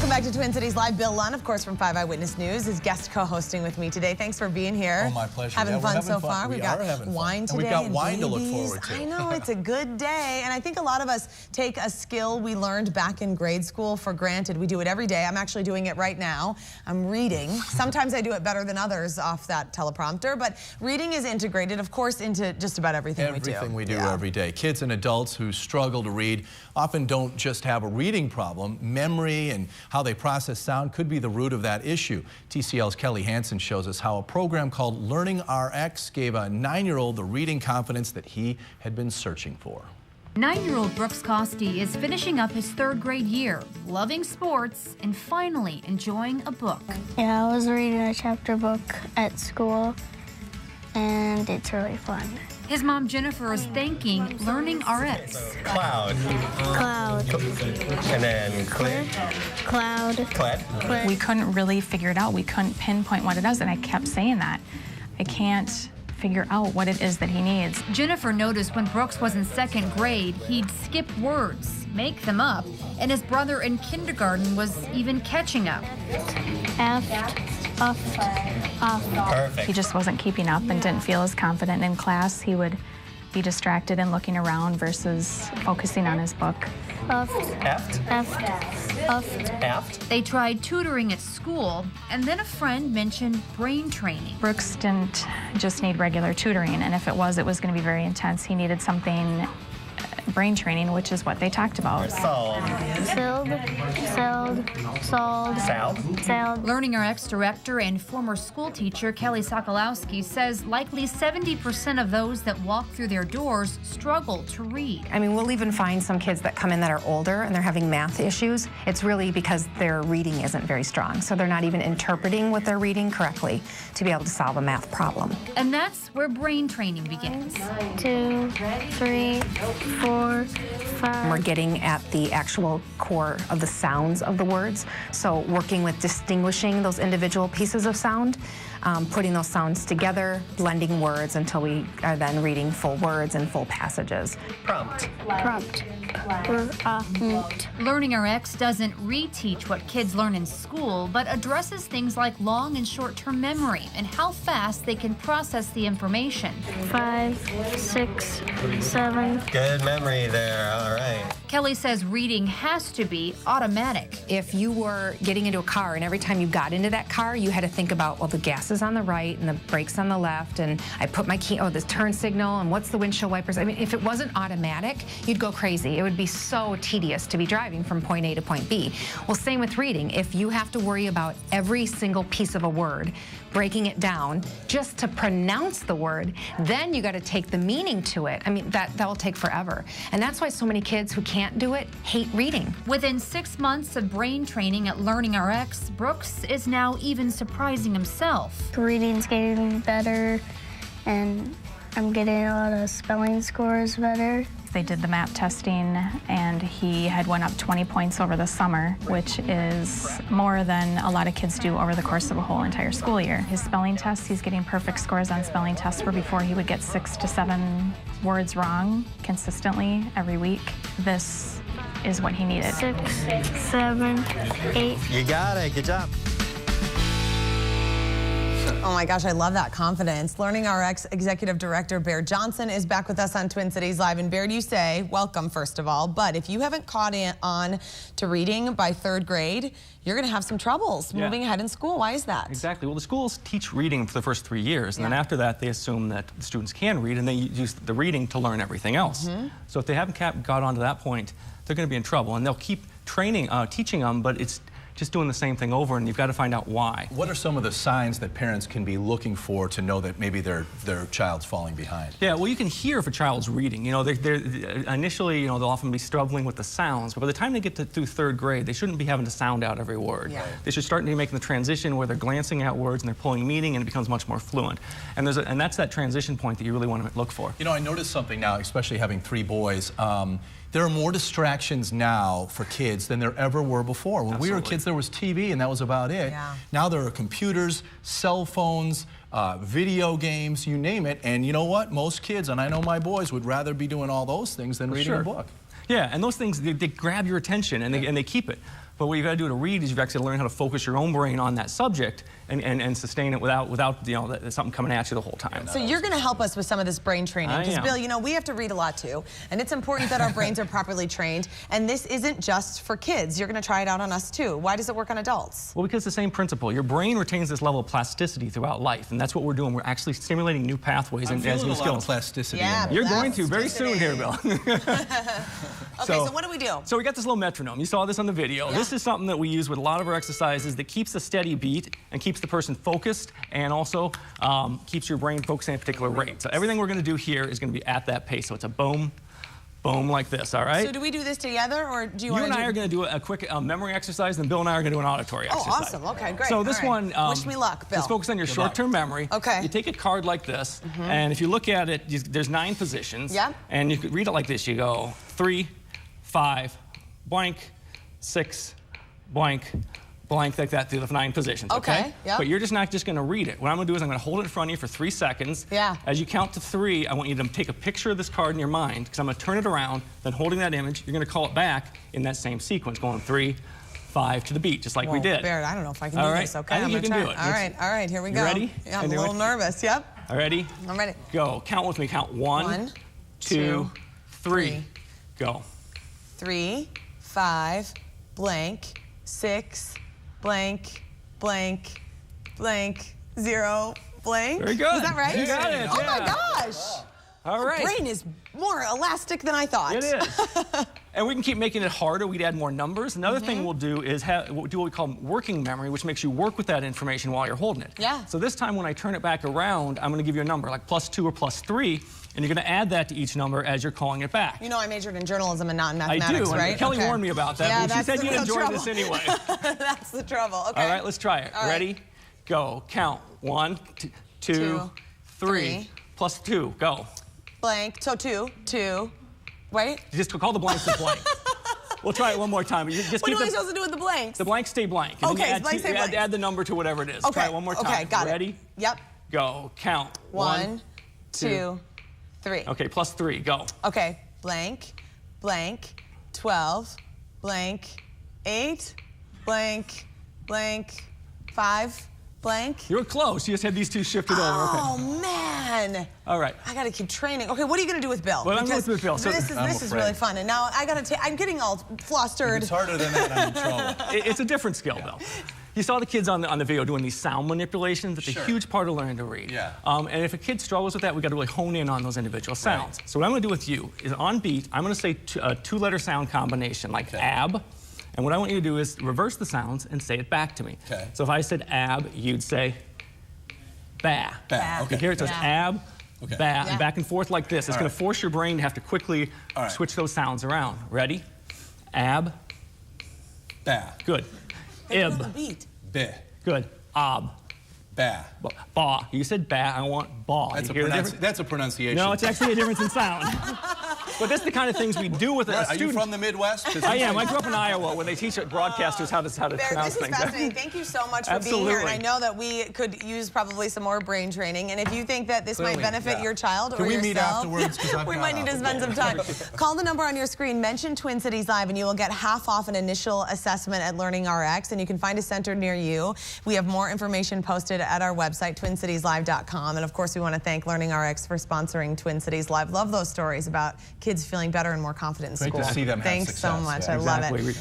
Welcome back to Twin Cities Live. Bill Lunn, of course, from 5 Eyewitness News, is guest co-hosting with me today. Thanks for being here. Oh, my pleasure. Having fun so far. We've got wine today. And we've got wine to look babies. forward to. I know, it's a good day. And I think a lot of us take a skill we learned back in grade school for granted. We do it every day. I'm actually doing it right now. I'm reading. Sometimes I do it better than others off that teleprompter, but reading is integrated, of course, into just about everything we do. Everything we do every day. Kids and adults who struggle to read often don't just have a reading problem. Memory and how they process sound could be the root of that issue. TCL's Kelly Hansen shows us how a program called Learning RX gave a 9-year-old the reading confidence that he had been searching for. 9-year-old Brooks Costi is finishing up his 3rd grade year, loving sports, and finally enjoying a book. Yeah, I was reading a chapter book at school, and it's really fun. His mom, Jennifer, is thanking Learning RX. Cloud. Cloud. And then clear. Cloud. Cled. We couldn't really figure it out. We couldn't pinpoint what it is, and I kept saying that. I can't figure out what it is that he needs. Jennifer noticed when Brooks was in 2nd grade, he'd skip words, make them up, and his brother in kindergarten was even catching up. Perfect. He just wasn't keeping up and didn't feel as confident in class. He would be distracted and looking around versus focusing on his book. They tried tutoring at school, and then a friend mentioned brain training. Brooks didn't just need regular tutoring, and if it was going to be very intense. He needed something brain training, which is what they talked about. Learning RX director and former school teacher Kelly Sokolowski says likely 70% of those that walk through their doors struggle to read. I mean, we'll even find some kids that come in that are older and they're having math issues. It's really because their reading isn't very strong, so they're not even interpreting what they're reading correctly to be able to solve a math problem. And that's where brain training begins. 2, 3, 4, 5. We're getting at the actual core of the sounds of the words, so working with distinguishing those individual pieces of sound, putting those sounds together, blending words until we are then reading full words and full passages. Prompt. Learning RX doesn't reteach what kids learn in school, but addresses things like long and short-term memory and how fast they can process the information. 5, 6, 7. Good memory there. All right. Kelly says reading has to be automatic. If you were getting into a car and every time you got into that car, you had to think about, well, the gas is on the right and the brakes on the left, and I put my key, the turn signal, and what's the windshield wipers? I mean, if it wasn't automatic, you'd go crazy. It would be so tedious to be driving from point A to point B. Well, same with reading. If you have to worry about every single piece of a word, breaking it down just to pronounce the word, then you got to take the meaning to it. I mean, that will take forever. And that's why so many kids who can't do it hate reading. Within 6 months of brain training at Learning RX, Brooks is now even surprising himself. Reading's getting better, and I'm getting a lot of spelling scores better. They did the MAP testing, and he had went up 20 points over the summer, which is more than a lot of kids do over the course of a whole entire school year. His spelling tests, he's getting perfect scores on spelling tests, where before he would get 6 to 7 words wrong consistently every week. This is what he needed. 6, 7, 8. You got it. Good job. Oh my gosh, I love that confidence. Learning RX Executive Director Baird Johnson is back with us on Twin Cities Live. And Baird, you say, welcome, first of all, but if you haven't caught on to reading by 3rd grade, you're going to have some troubles moving ahead in school. Why is that? Exactly. Well, the schools teach reading for the first 3 years, and then after that, they assume that the students can read, and they use the reading to learn everything else. So if they haven't got on to that point, they're going to be in trouble, and they'll keep training, teaching them, but it's just doing the same thing over, and you've got to find out why. What are some of the signs that parents can be looking for to know that maybe their child's falling behind? Yeah, well, you can hear if a child's reading. You know, they're initially, you know, they'll often be struggling with the sounds, but by the time they get through 3rd grade, they shouldn't be having to sound out every word. They should start making the transition where they're glancing at words and they're pulling meaning, and it becomes much more fluent. And that's that transition point that you really want to look for. You know, I noticed something now, especially having 3 boys. There are more distractions now for kids than there ever were before. When we were kids, there was TV, and that was about it. Now there are computers, cell phones, video games, you name it. And you know what? Most kids, and I know my boys, would rather be doing all those things than reading a book. Yeah, and those things, they grab your attention, and they keep it. But what you got to do to read is you've actually learn how to focus your own brain on that subject and sustain it without you know, something coming at you the whole time. So you're going to help us with some of this brain training. Because, Bill, you know, we have to read a lot, too. And it's important that our brains are properly trained. And this isn't just for kids. You're going to try it out on us, too. Why does it work on adults? Well, because it's the same principle. Your brain retains this level of plasticity throughout life. And that's what we're doing. We're actually stimulating new pathways and new skills. A lot of plasticity. Yeah, you're going to very soon here, Bill. Okay, so what do we do? So we got this little metronome. You saw this on the video. Yeah. This is something that we use with a lot of our exercises that keeps a steady beat and keeps the person focused and also keeps your brain focusing at a particular rate. So everything we're going to do here is going to be at that pace. So it's a boom, boom like this, all right? So do we do this together, or do you want to You and I are going to do a quick memory exercise, and Bill and I are going to do an auditory exercise. Oh, awesome. Okay, great. So this one, wish me luck, Bill. Let's focus on your short-term memory. Okay. You take a card like this, and if you look at it, there's 9 positions. Yeah. And you could read it like this. You go 3, 5, blank, 6, blank, blank, like that through the 9 positions, okay? Yep. But you're just not just going to read it. What I'm going to do is I'm going to hold it in front of you for 3 seconds. Yeah. As you count to 3, I want you to take a picture of this card in your mind, because I'm going to turn it around, then holding that image, you're going to call it back in that same sequence, going 3, 5 to the beat, just like we did. Barrett, I don't know if I can All do right. this, okay? I think I'm you gonna can do try. it. All right, here we You go. ready? Yeah, I'm a little nervous, yep. All ready? I'm ready. Go. Count with me. Count 1, 2, 3. Go. 3, 5, blank, 6, blank, blank, blank, 0, blank. Very good. Is that right? You got it. Oh yeah. my gosh. All right. The brain is more elastic than I thought. It is. And we can keep making it harder. We'd add more numbers. Another thing we'll do is do what we call working memory, which makes you work with that information while you're holding it. Yeah. So this time when I turn it back around, I'm going to give you a number, like +2 or +3, and you're going to add that to each number as you're calling it back. You know I majored in journalism and not in I mathematics, do. right? Kelly warned me about that, Yeah, but she said you'd enjoy trouble. this anyway. That's the trouble. Okay. All right, let's try it. All Ready? right. Go. Count. 1, 2, 3. +2. Go. Blank. So 2. Wait. Just call the blanks a blank. We'll try it one more time. Just What keep am I supposed to do with the blanks? The blanks stay blank. And Okay, then blanks stay blank. add the number to whatever it is. Okay. Try it one more time. Okay, got it. Ready? Yep. Go. Count. 1, 2, 3. Okay, +3. Go. Okay. Blank, blank, 12, blank, 8, blank, blank, 5, blank. You were close. You just had these 2 shifted over. Okay. Oh, man. All right. I got to keep training. Okay, what are you going to do with Bill? Well, I'm going with Bill. So This is really fun. And now I got to I'm getting all flustered. If it's harder than that, I'm in trouble. It's a different skill, though. You saw the kids on the video doing these sound manipulations. It's a huge part of learning to read. Yeah. And if a kid struggles with that, we got to really hone in on those individual sounds. So what I'm going to do with you is on beat, I'm going to say a 2-letter sound combination, like ab. And what I want you to do is reverse the sounds and say it back to me. Okay. So if I said ab, you'd say ba. Ba. Okay. Here it says ab, Okay. ba, and back and forth like this. It's going to right. force your brain to have to quickly switch those sounds around. Ready? Ab. Ba. Good. Ib. Beat. Be. Good. Ob. Ba. Ba. You said ba. I want ba. That's a pronunciation. No, it's actually a difference in sound. But that's the kind of things we do with a Are student. you from the Midwest? I am. I grew up in Iowa when they teach broadcasters how to pronounce This is things. fascinating. Thank you so much for being here. And I know that we could use probably some more brain training. And if you think that this might benefit your child or we yourself, meet afterwards? we might need to spend some time. Call the number on your screen, mention Twin Cities Live, and you will get half off an initial assessment at Learning RX. And you can find a center near you. We have more information posted at our website, TwinCitiesLive.com. And of course, we want to thank Learning RX for sponsoring Twin Cities Live. Love those stories about kids feeling better and more confident in school. Great to see them have Thanks success. so much. Yeah. I love it.